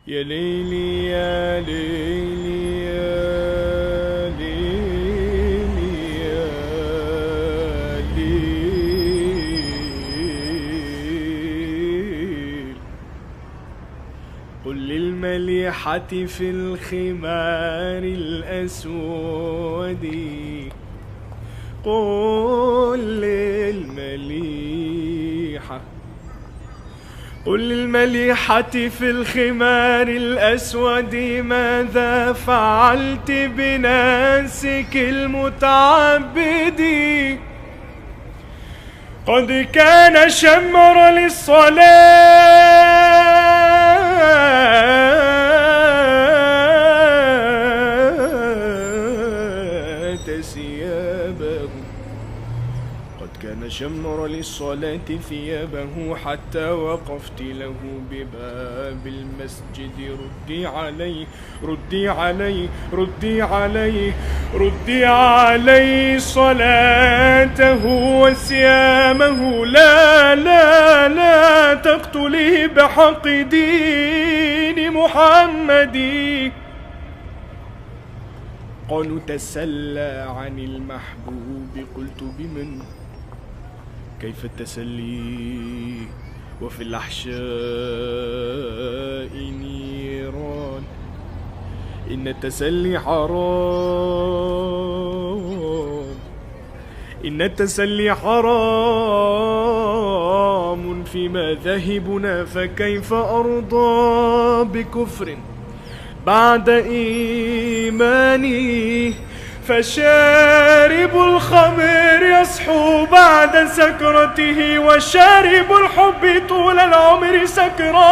يا ليلي يا ليلي يا ليلي يا ليل. قل للمليحة في الخمار الأسود، قل للمليحة، قل للمليحة في الخمار الأسود ماذا فعلت بناسك المتعبد. قد كان شمر للصلاة ثيابه، قد كان شمر للصلاة ثيابه حتى وقفت له بباب المسجد. ردي علي ردي علي ردي علي ردي علي صلاته وصيامه، لا لا لا تقتلي بحق دين محمد. قالوا تسلى عن المحبوب، قلت بمن؟ كيف التسلي وفي الأحشاء نيران؟ إن التسلي حرام، إن التسلي حرام في مذاهبنا، فكيف أرضى بكفر بعد إيماني؟ فشارب الخمر يصحو بعد سكرته، وشارب الحب طول العمر سكران.